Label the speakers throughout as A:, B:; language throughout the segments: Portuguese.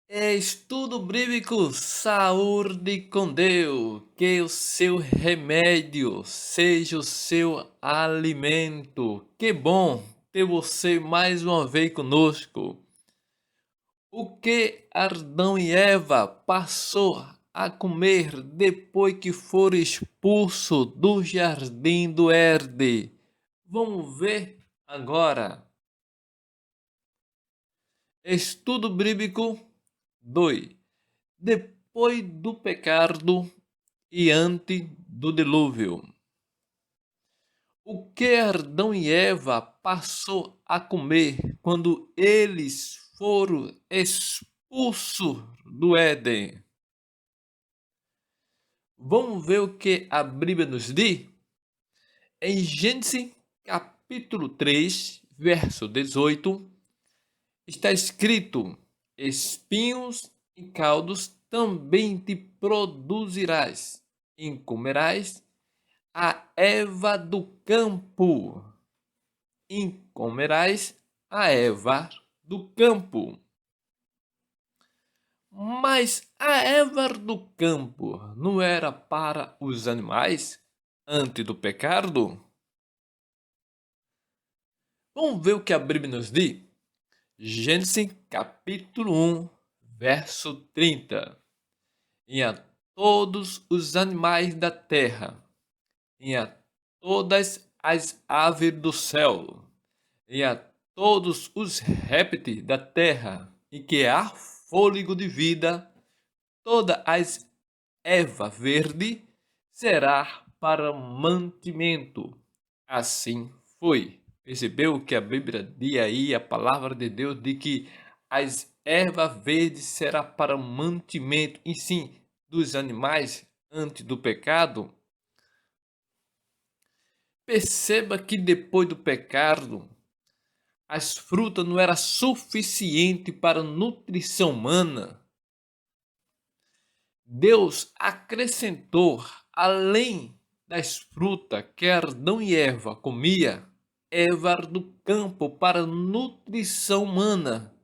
A: Estudo bíblico, saúde com Deus, que o seu remédio seja o seu alimento. Que bom ter você mais uma vez conosco. O que Adão e Eva passou a comer depois que foram expulsos do jardim do Éden? Vamos ver agora. Estudo bíblico 2. Depois do pecado e antes do dilúvio. O que Adão e Eva passou a comer quando eles foram expulsos do Éden? Vamos ver o que a Bíblia nos diz? Em Gênesis capítulo 3, verso 18, está escrito: espinhos e caldos também te produzirás, e comerás a erva do campo, e comerás a erva do campo. Mas a erva do campo não era para os animais antes do pecado? Vamos ver o que a Bíblia nos diz? Gênesis capítulo 1, verso 30. E a todos os animais da terra, e a todas as aves do céu, e a todos os répteis da terra, e que há fôlego de vida, toda as erva verde será para mantimento. Assim foi. Percebeu que a Bíblia diz aí, a palavra de Deus, de que as ervas verdes será para mantimento, e sim, dos animais antes do pecado? Perceba que depois do pecado, as frutas não eram suficientes para a nutrição humana. Deus acrescentou, além das frutas que Adão e Eva comia, erva do campo para a nutrição humana,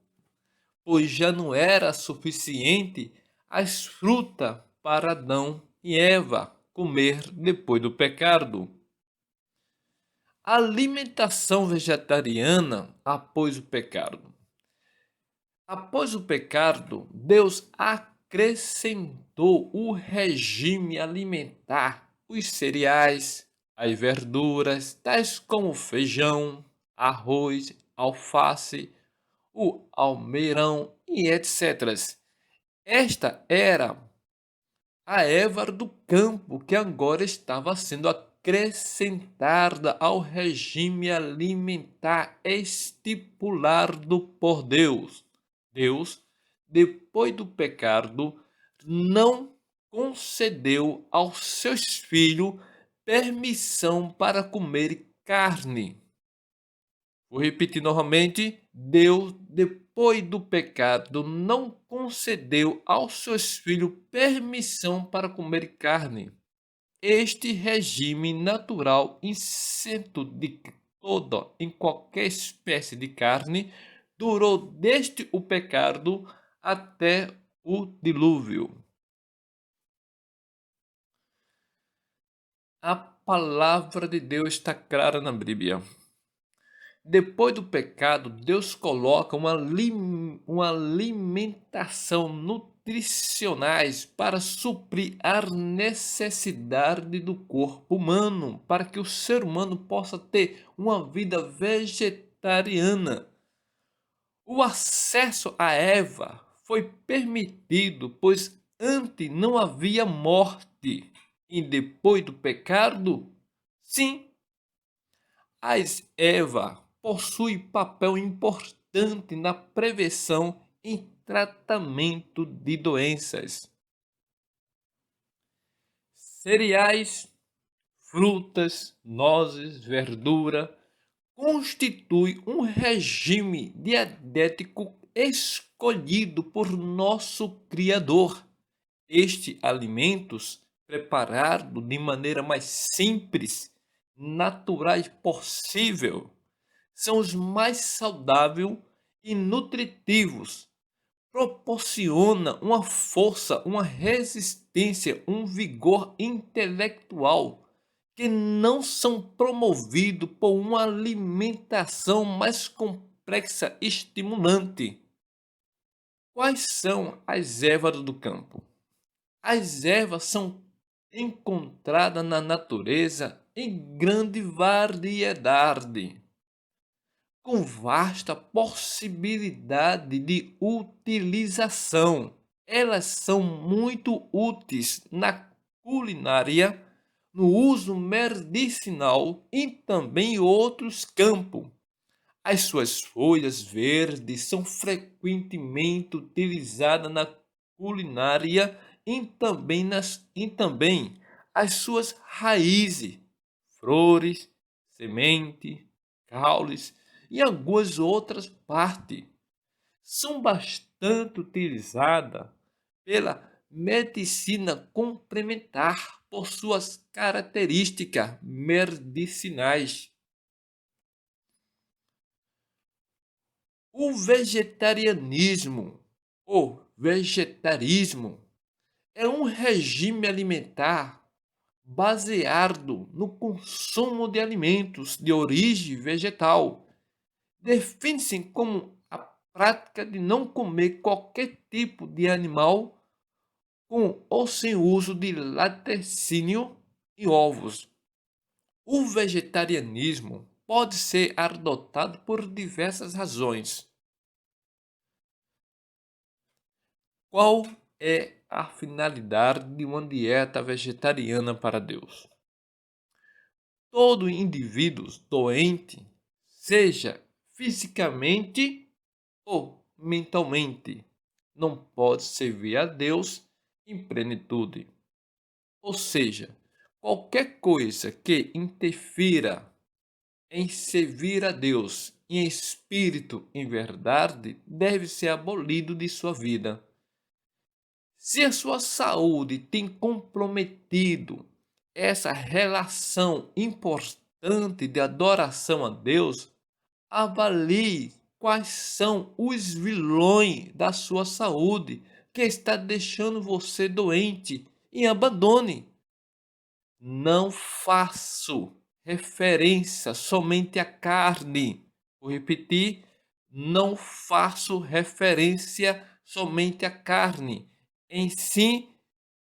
A: pois já não era suficiente as frutas para Adão e Eva comer depois do pecado. Alimentação vegetariana após o pecado. Após o pecado, Deus acrescentou o regime alimentar, os cereais, as verduras, tais como feijão, arroz, alface, o almeirão e etc. Esta era a erva do campo que agora estava sendo acrescentada ao regime alimentar estipulado por Deus. Deus, depois do pecado, não concedeu aos seus filhos permissão para comer carne. Vou repetir novamente: Deus, depois do pecado, não concedeu aos seus filhos permissão para comer carne. Este regime natural isento de toda em qualquer espécie de carne durou desde o pecado até o dilúvio. A palavra de Deus está clara na Bíblia. Depois do pecado, Deus coloca uma alimentação nutricionais para suprir a necessidade do corpo humano, para que o ser humano possa ter uma vida vegetariana. O acesso a Eva foi permitido, pois antes não havia morte, e depois do pecado, sim, as Eva possui papel importante na prevenção e tratamento de doenças. Cereais, frutas, nozes, verdura constitui um regime dietético escolhido por nosso Criador. Estes alimentos, preparados de maneira mais simples, natural possível, são os mais saudáveis e nutritivos, proporciona uma força, uma resistência, um vigor intelectual que não são promovidos por uma alimentação mais complexa e estimulante. Quais são as ervas do campo? As ervas são encontradas na natureza em grande variedade, com vasta possibilidade de utilização. Elas são muito úteis na culinária, no uso medicinal e também em outros campos. As suas folhas verdes são frequentemente utilizadas na culinária e também as suas raízes, flores, semente, caules e algumas outras partes são bastante utilizadas pela medicina complementar por suas características medicinais. O vegetarianismo ou vegetarismo é um regime alimentar baseado no consumo de alimentos de origem vegetal. Define-se como a prática de não comer qualquer tipo de animal com ou sem uso de laticínio e ovos. O vegetarianismo pode ser adotado por diversas razões. Qual é a finalidade de uma dieta vegetariana para Deus? Todo indivíduo doente, seja fisicamente ou mentalmente, não pode servir a Deus em plenitude. Ou seja, qualquer coisa que interfira em servir a Deus em espírito e em verdade deve ser abolido de sua vida. Se a sua saúde tem comprometido essa relação importante de adoração a Deus, avalie quais são os vilões da sua saúde que está deixando você doente e abandone. Não faço referência somente à carne. Vou repetir, não faço referência somente à carne. Em si,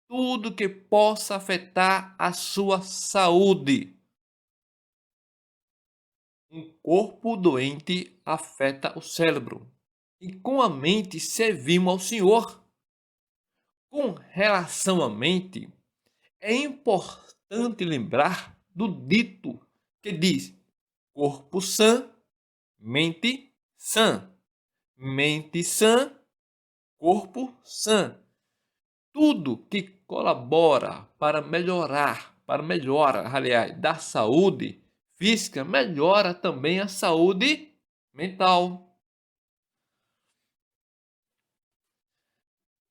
A: tudo que possa afetar a sua saúde. Um corpo doente afeta o cérebro. E com a mente servimos ao Senhor. Com relação à mente, é importante lembrar do dito que diz: corpo sã, mente sã. Mente sã, corpo sã. Tudo que colabora para melhora, aliás, da saúde física, melhora também a saúde mental.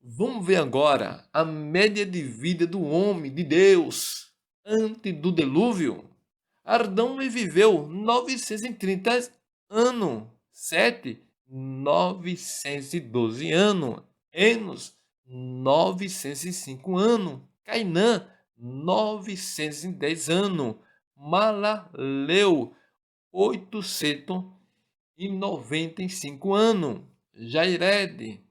A: Vamos ver agora a média de vida do homem de Deus antes do dilúvio. Adão viveu 930 anos. Sete, 912 anos. Enos, 905 anos. Cainã, 910 anos. Malaleu, 895 anos. Jairede,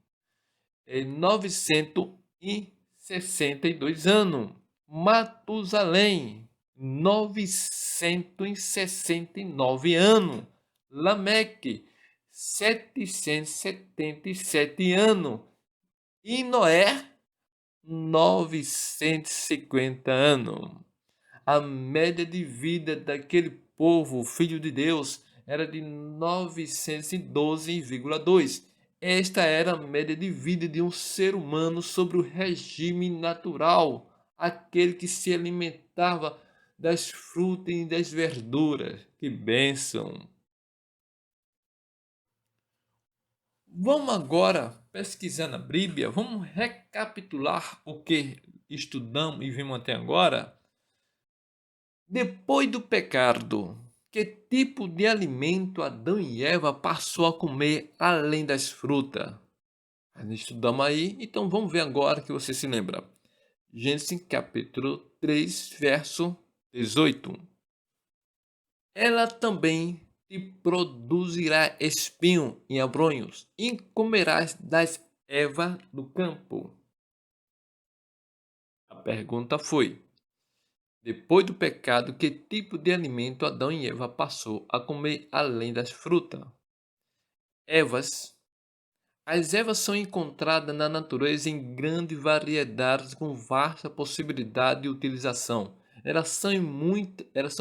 A: 962 anos. Matusalém, 969 anos. Lameque, 777 anos. E Noé, 950 anos. A média de vida daquele povo, filho de Deus, era de 912,2. Esta era a média de vida de um ser humano sobre o regime natural, aquele que se alimentava das frutas e das verduras. Que bênção! Vamos agora pesquisar na Bíblia, vamos recapitular o que estudamos e vimos até agora. Depois do pecado, que tipo de alimento Adão e Eva passou a comer além das frutas? Nós estudamos aí, então vamos ver agora que você se lembra. Gênesis capítulo 3, verso 18. Ela também te produzirá espinho e abrolhos, e comerás das ervas do campo. A pergunta foi: depois do pecado, que tipo de alimento Adão e Eva passou a comer além das frutas? Ervas. As ervas são encontradas na natureza em grande variedade com vasta possibilidade de utilização. Elas são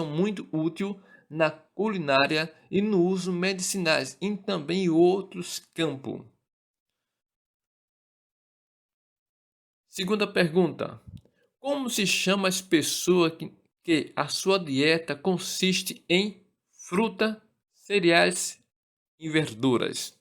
A: muito úteis na culinária e no uso medicinais e também em outros campos. Segunda pergunta: como se chama as pessoas que a sua dieta consiste em fruta, cereais e verduras?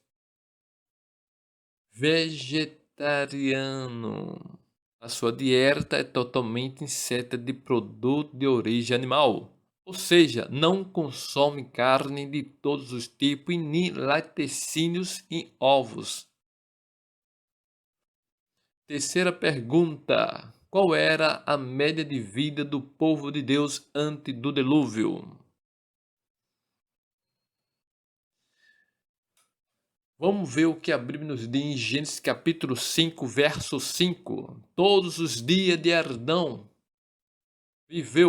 A: Vegetariano. A sua dieta é totalmente isenta de produto de origem animal. Ou seja, não consome carne de todos os tipos e nem laticínios e ovos. Terceira pergunta: qual era a média de vida do povo de Deus antes do dilúvio? Vamos ver o que a Bíblia nos diz em Gênesis capítulo 5, verso 5. Todos os dias de Adão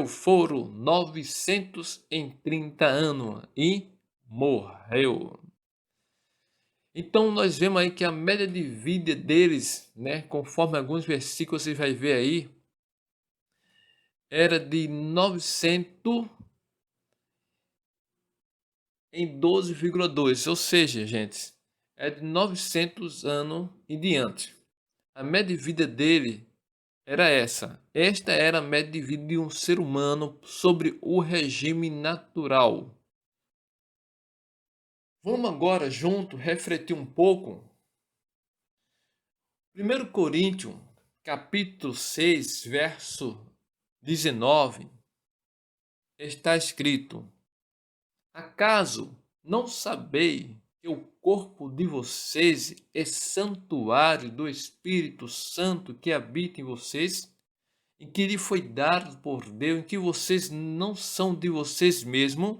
A: foram 930 anos e morreu. Então nós vemos aí que a média de vida deles, né, conforme alguns versículos você vai ver aí, era de 900 em 12,2, ou seja, gente, é de 900 anos em diante. A média de vida dele era essa. Esta era a média de vida de um ser humano sobre o regime natural. Vamos agora junto refletir um pouco. 1 Coríntios, capítulo 6, verso 19, está escrito: acaso não sabeis que o corpo de vocês é santuário do Espírito Santo que habita em vocês, e que lhe foi dado por Deus, em que vocês não são de vocês mesmos?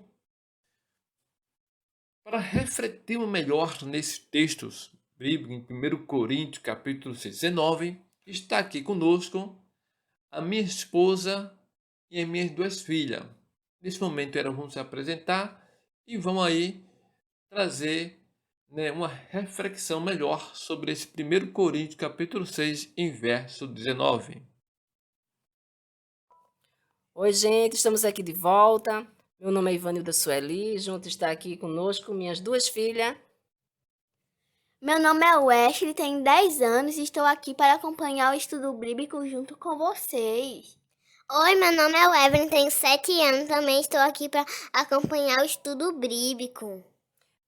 A: Para refletirmos melhor nesses textos bíblicos, em 1 Coríntios, capítulo 6, 19, está aqui conosco a minha esposa e as minhas duas filhas. Nesse momento elas vão se apresentar e vão aí trazer, né, uma reflexão melhor sobre esse 1 Coríntios, capítulo 6, em verso 19.
B: Oi, gente, estamos aqui de volta. Meu nome é Ivanilda Sueli, junto está aqui conosco minhas duas filhas.
C: Meu nome é Wesley, tenho 10 anos e estou aqui para acompanhar o estudo bíblico junto com vocês.
D: Oi, meu nome é Evelyn, tenho 7 anos, também estou aqui para acompanhar o estudo bíblico.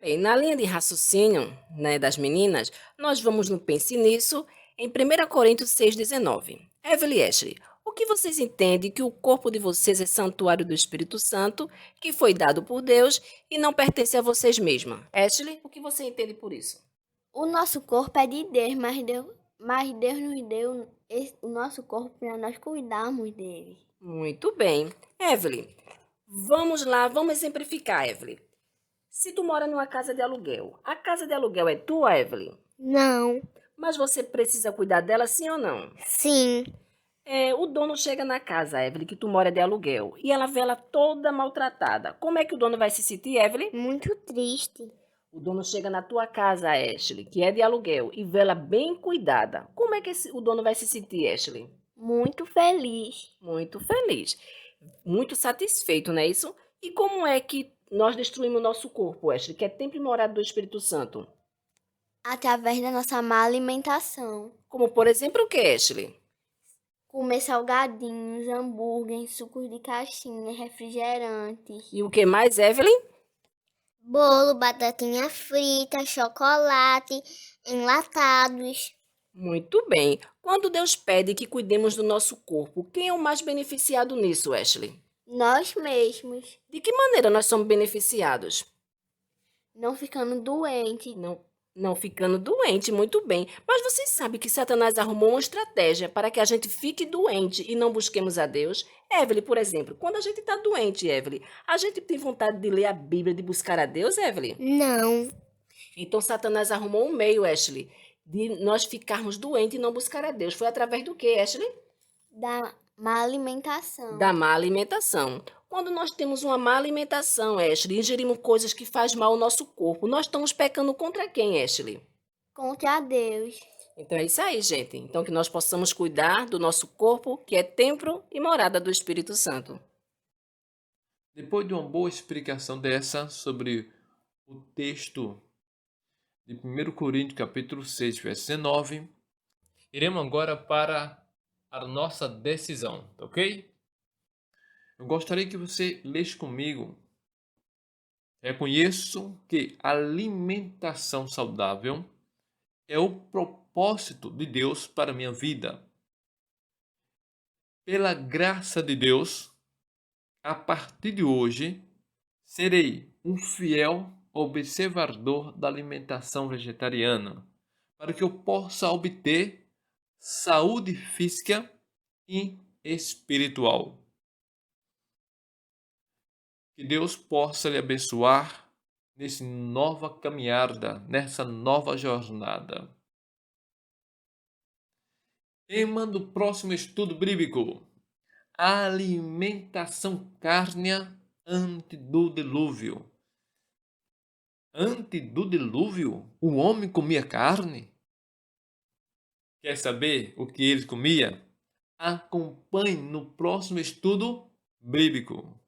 B: Bem, na linha de raciocínio, né, das meninas, nós vamos no Pense Nisso, em 1 Coríntios 6,19. Evelyn e Ashley, o que vocês entendem que o corpo de vocês é santuário do Espírito Santo, que foi dado por Deus e não pertence a vocês mesmas? Ashley, o que você entende por isso?
C: O nosso corpo é de Deus, mas Deus nos deu o nosso corpo para nós cuidarmos dele.
B: Muito bem. Evelyn, vamos lá, vamos exemplificar, Evelyn. Se tu mora numa casa de aluguel, a casa de aluguel é tua, Evelyn?
D: Não,
B: Mas você precisa cuidar dela, sim ou não?
D: sim,
B: O dono chega na casa, Evelyn, que tu mora de aluguel, e ela vê ela toda maltratada. Como é que o dono vai se sentir, Evelyn?
D: muito triste.
B: O dono chega na tua casa, Ashley, que é de aluguel, e vê ela bem cuidada. Como é que o dono vai se sentir, Ashley?
C: Muito feliz.
B: Muito feliz. Muito satisfeito, não é isso? E como é que nós destruímos o nosso corpo, Ashley, que é templo e morada do Espírito Santo?
C: Através da nossa má alimentação.
B: Como, por exemplo, o que, Ashley?
C: Comer salgadinhos, hambúrguer, sucos de caixinha, refrigerantes.
B: E o que mais, Evelyn?
D: Bolo, batatinha frita, chocolate, enlatados.
B: Muito bem. Quando Deus pede que cuidemos do nosso corpo, quem é o mais beneficiado nisso, Ashley?
C: Nós mesmos,
B: De que maneira nós somos beneficiados?
C: não ficando doentes,
B: Não ficando doente, muito bem. Mas vocês sabem que Satanás arrumou uma estratégia para que a gente fique doente e não busquemos a Deus? Evelyn, por exemplo, quando a gente está doente, Evelyn, a gente tem vontade de ler a Bíblia, de buscar a Deus, Evelyn?
D: Não.
B: Então Satanás arrumou um meio, Ashley, de nós ficarmos doentes e não buscar a Deus. Foi através do quê, Ashley?
C: Da má alimentação.
B: Da má alimentação. Quando nós temos uma má alimentação, Ashley, ingerimos coisas que faz mal ao nosso corpo, nós estamos pecando contra quem, Ashley?
C: Contra Deus.
B: Então é isso aí, gente. Então que nós possamos cuidar do nosso corpo, que é templo e morada do Espírito Santo.
A: Depois de uma boa explicação dessa sobre o texto de 1 Coríntios capítulo 6, verso 19, iremos agora para a nossa decisão, tá ok? Eu gostaria que você lesse comigo. Reconheço que a alimentação saudável é o propósito de Deus para a minha vida. Pela graça de Deus, a partir de hoje, serei um fiel observador da alimentação vegetariana, para que eu possa obter saúde física e espiritual. Que Deus possa lhe abençoar nessa nova caminhada, nessa nova jornada. Tema do próximo estudo bíblico: a alimentação cárnea antes do dilúvio. Antes do dilúvio, o homem comia carne? Quer saber o que ele comia? Acompanhe no próximo estudo bíblico.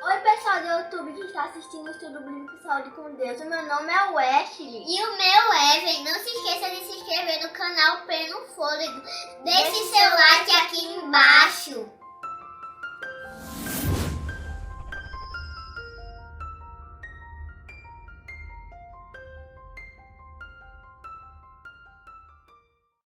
C: Oi, pessoal do YouTube que está assistindo o Estudo Bíblico Saúde com Deus. O meu nome é Wesley.
D: E o meu Evelyn. Não se esqueça de se inscrever no canal Pleno Fôlego. Deixe seu like aqui embaixo.